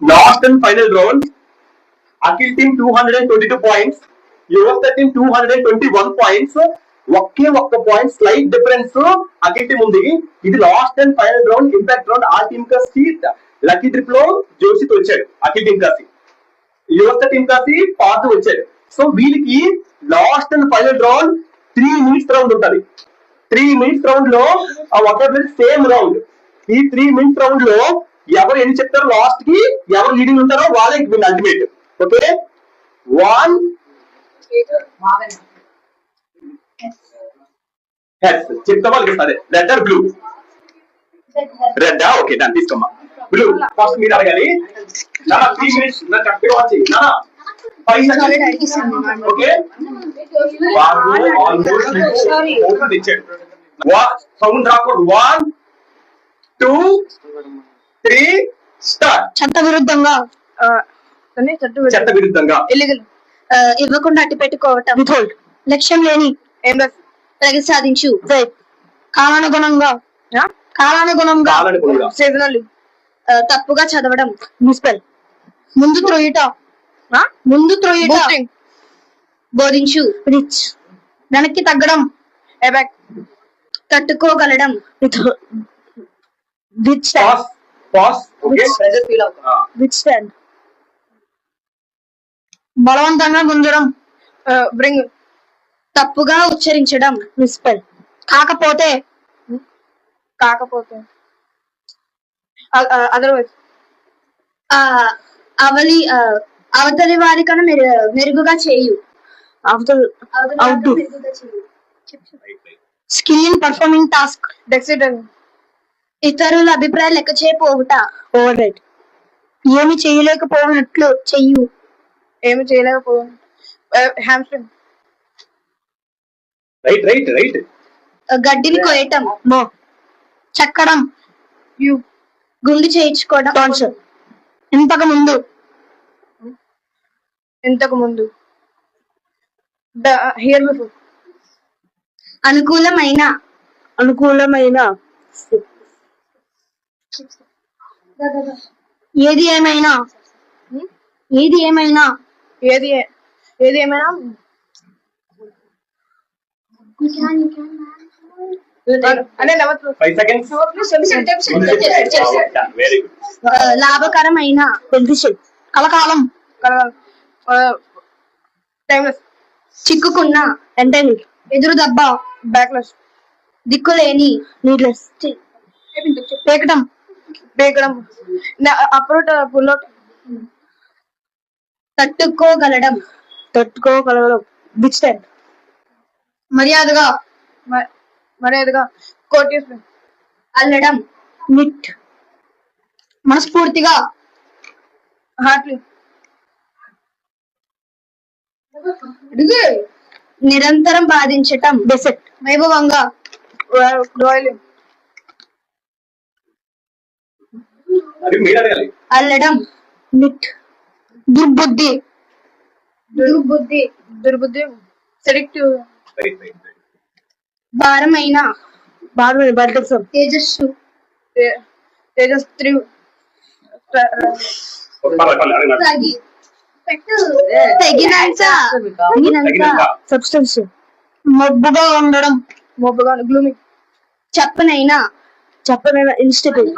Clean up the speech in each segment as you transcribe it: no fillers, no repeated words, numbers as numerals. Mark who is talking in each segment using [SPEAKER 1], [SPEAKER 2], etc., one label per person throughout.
[SPEAKER 1] Last and final round. Akhil team 222 points, యువత team 221 points. ఒక్క point slight difference Akhil team ఉంది. ఇది last and final round, impact round. ఆ team కాసి lucky trip లో జోషిత్ వచ్చాడు, అఖిల్ టీమ్ కాసి యువత టీమ్ కాసి పాత్ వచ్చాడు. సో వీళ్ళకి last and final round 3 minutes round ఉంటుంది. 3 minutes రౌండ్ లో ఒకే సేమ్ రౌండ్. ఈ 3 minutes రౌండ్ లో ఎవరు ఎన్ని చెప్తారో లాస్ట్ కి ఎవరు లీడింగ్ ఉంటారో వాళ్ళకి విన్ అల్టిమేట్. ఓకే, 1 చెప్తా వాళ్ళకి అదే red or blue. Red. Okay, దాన్ని తీసుకోమ్మా. బ్లూ ఫస్ట్ మీరు అడగాలి. 3 minutes కరెక్ట్గా వచ్చి 5 seconds. ఓకే, సౌండ్ రాకూడదు. 1 2 3 స్టార్ట్.
[SPEAKER 2] చట్ట విరుద్ధంగా ఇవ్వకుండా అట్టి పెట్టుకోవటం, విథోల్డ్, లక్ష్యం లేని ప్రగతి సాధించు, కాలానుగుణంగా తప్పుగా చదవడం, మున్సిపల్, ముందు త్రోయుట బోధించు, రిచ్, వెనక్కి తగ్గడం, తట్టుకోగలడం, బలవంతంగా గుంజడం, బ్రింగ్, తప్పుగా ఉచ్చరించడం, మున్సిపల్, కాకపోతే అదర్వైజ్, అవతలి వారి కన్నా మెరుగుగా చేయు, స్కిల్ ఇన్ పర్ఫార్మింగ్ టాస్క్, ఇతరుల అభిప్రాయాలు లెక్క చేయపోవుట, ఓవర్ రైట్, ఏమి చేయలేకపోయినట్లు చెయ్యు, హ్యామ్స్ట్రింగ్,
[SPEAKER 1] రైట్,
[SPEAKER 2] గడ్డిని కోయటం, చెక్కడం, గుండు చేయించుకోవడం, ఇంతకు ముందు హియర్ బిఫోర్, అనుకూలమైన ఏది ఏమైనా లాభకరమైన, కలకాలం, చిక్కుకున్న, ఎదురు దెబ్బ, బ్యాక్లెస్, దిక్కులేని, నీడ్లెస్, పేకడం, అప్రోట్, పుల్అవుట్, తట్టుకోగలడం, విత్స్టాండ్, మర్యాదగా, కోర్టియస్, అల్లడం, నిట్, మనస్ఫూర్తిగా, హార్ట్లీ, నిరంతరం బాధించటం, బెసెట్, వైభవంగా, రాయల్, అల్లడం, నిట్, దుర్బుద్ధి, సెలెక్టివ్, భారమైన, తేజస్సు, తగినంత, సబ్స్టెన్స్, మబ్బుగా ఉండడం, గ్లూమి, చెప్పనైనా, institute.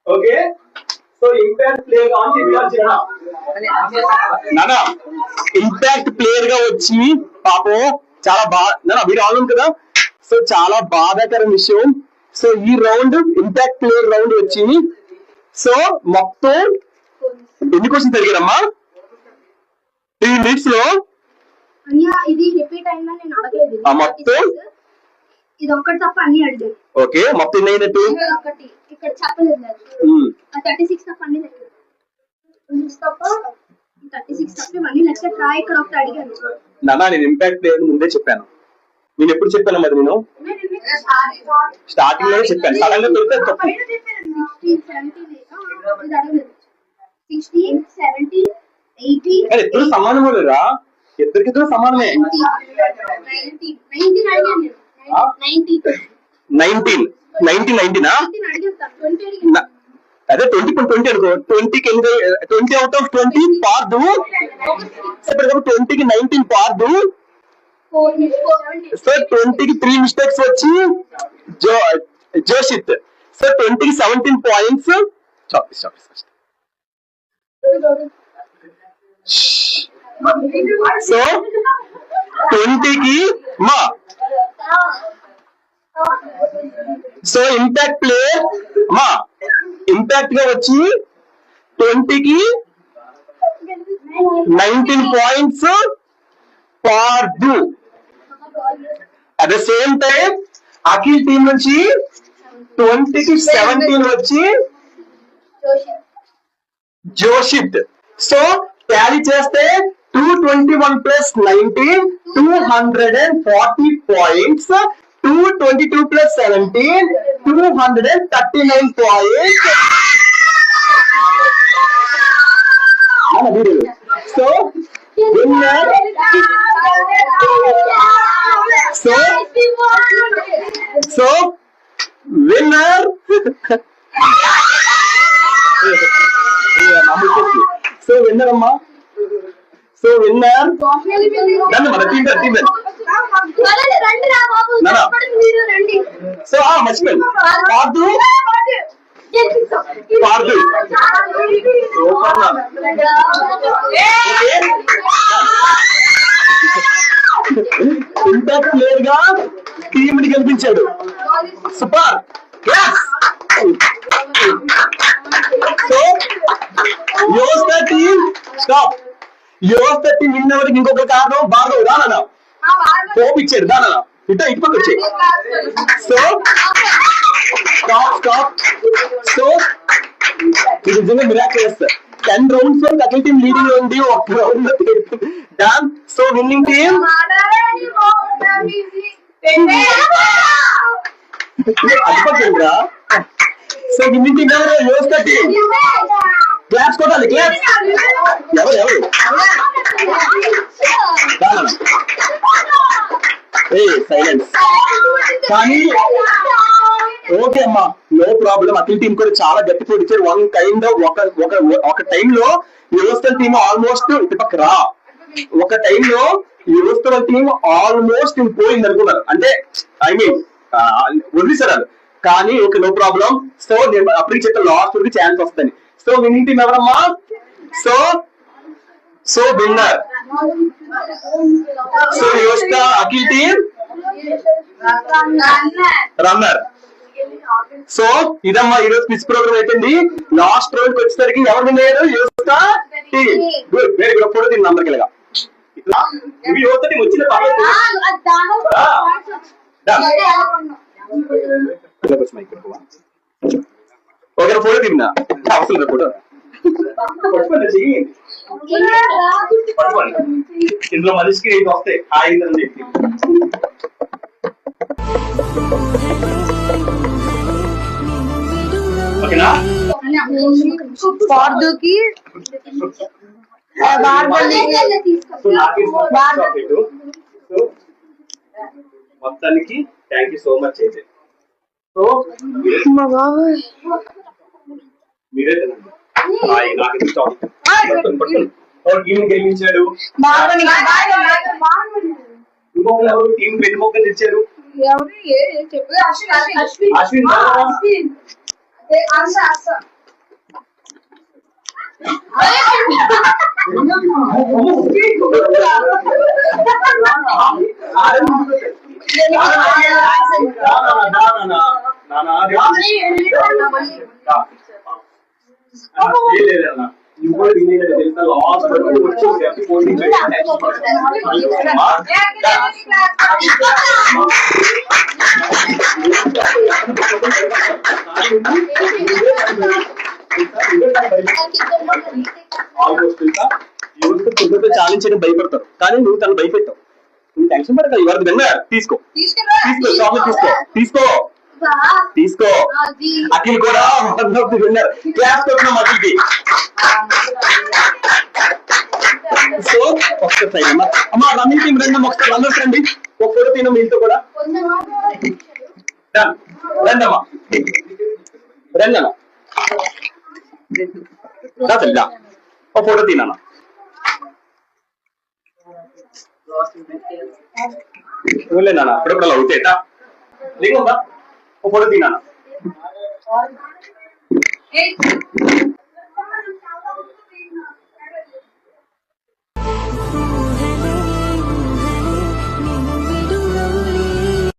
[SPEAKER 1] Okay, so impact player impact player గా వచ్చి పాపం చాలా బాగా మీరు ఆల్రౌండ్ కదా. సో చాలా బాధాకరం విషయం. సో ఈ రౌండ్ ఇంపాక్ట్ ప్లేయర్ రౌండ్ వచ్చి సో మొత్తం ఎన్ని క్వశ్చన్స్ అడిగారమ్మా 3 minutes లో? మొత్తం
[SPEAKER 2] ఇది ఒక్కటి తప్ప అన్ని అడిగారు.
[SPEAKER 1] ఓకే, మొత్తం ఎన్ని అయినట్టు?
[SPEAKER 2] ఒకటి ఇక్కడ చెప్పలేదు. 36 తప్ప అన్ని దగ్గర 36 తప్ప అన్ని లెక్క ట్రై ఇక్కడ ఒకటి అడిగారు.
[SPEAKER 1] నానా నేను ఇంపాక్ట్ లేదు ముందే చెప్పాను. నేను ఎప్పుడు చెప్పాను మరి? నేను స్టార్టింగ్ లోనే చెప్పాను. సడన్ గా దొరికితే తప్పు.
[SPEAKER 2] 16 17 18
[SPEAKER 1] ఎప్పుడు సమానమే లేదా? ఇద్దరికిద్దరు సమానమే.
[SPEAKER 2] 19
[SPEAKER 1] 19 అదే 20 అనుకో 20కి 20 అవుట్ ఆఫ్ 20 పార్దు 20కి 19 పార్దు. సో 20కి 3 మిస్టేక్స్ వచ్చి జోషిత్. సో 20కి 17 పాయింట్స్. సో 20కి మా సో ఇంపాక్ట్ ప్లేయర్ మా ఇంపాక్ట్ గా వచ్చి 20కి 19 పాయింట్స్ పార్దు. At the same time Akhil team నుంచి 20కి 17 వచ్చి జోషిత్. సో ట్యాలీ చేస్తే 221 plus 19 240 points. 222 plus 17 239 points. So winner so winner so winner అమ్మా. సో విన్నర్ నన్ను మన టీం సో మర్చిపోయింది పార్దు పార్దు. ఇంపాక్ట్ ప్లేయర్ గా టీమ్ ని గెలిపించాడు. సూపర్. సో యోస్తా టీం స్టాప్. యోస్తా టీం విన్న వరకు ఇంకొక కారణం భార్గవ్ రానా పోపిచ్చాడు. దానా ఇటు పక్క వచ్చి. So stop. సో ఇది నిజంగా మిరాకిలస్. 10 రౌండ్స్ వరకు అఖిల్ టీం లీడింగ్ లో ఉంది. ఒక round done. So winning team అదిపడుతుందిరా. సో విన్నింగ్ టీం ఎవరు? యోస్తా టీం. క్లాప్స్ కొట్టాలి. క్లాప్స్. ఎవరు సైలెన్స్. కానీ ఓకే అమ్మా, నో ప్రాబ్లం. అఖిల్ టీం కూడా చాలా గట్టి పోటీ ఇచ్చారు. వన్ కైండ్ ఒక టైంలో యువస్థల టీం ఆల్మోస్ట్ ఇటుపక్క రా. ఒక టైంలో యువస్థల టీం ఆల్మోస్ట్ పోయింది అనుకున్నారు. అంటే ఐ మీన్ వదిలేసారు. కానీ ఓకే నో ప్రాబ్లం. సో నేను అప్పటికి చెప్పాను లాస్ట్ వరకు ఛాన్స్ వస్తాయి. సో విన్నింగ్ టీం ఎవరమ్మా? సో విన్నర్ సో యువస్థ అఖిల్ టీం రన్నర్. సో ఇదమ్మా ఈరోజు క్విజ్ ప్రోగ్రామ్ అయిపోయింది. లాస్ట్ రౌండ్ కి వచ్చేసరికి ఎవరు విన్ అయ్యారు? యువస్థ team. Good, very good. Photo తీయండి అందరికి ఇలాగా. యువస్థ టీం వచ్చిన ఓకే ఫోటో తీన్నా అవసరం ఫోటో ఇందులో మనిషికి వస్తాయి. హాయిదండి. ఓకేనా?
[SPEAKER 2] పార్దుకి
[SPEAKER 1] మొత్తానికి థ్యాంక్ యూ సో మచ్ అయితే. సో మీరే తినండి. నాకు గెలిపించాడు. ఇంకొకరు ఎవరు టీం పెళ్లి మొక్కలు ఇచ్చారు? అశ్విన్. చాలించడం భయపడతారు, కానీ నువ్వు తను భయపెట్టావు. నువ్వు టెన్షన్ పడతావు. ఎవరికి విన్నర్? తీసుకో చాక్లెట్ తీసుకో. అఖిల్ కూడా విన్నర్. క్లాస్ కొట్టినాం అఖిల్కి. సో ఒకసారి అమ్మా రన్నింగ్ టీం రండి, ఒకసారి రన్నర్స్ రండి. ఒక ఫోటో తిన మీతో కూడా. Done. రండమ్మా రండమ్మా దా ఓ ఫోటో తిన్నాను నాన్న అప్పుడప్పుడు అవుతాయిటా నీకు ఉందా ఓ ఫోటో తిన్నాను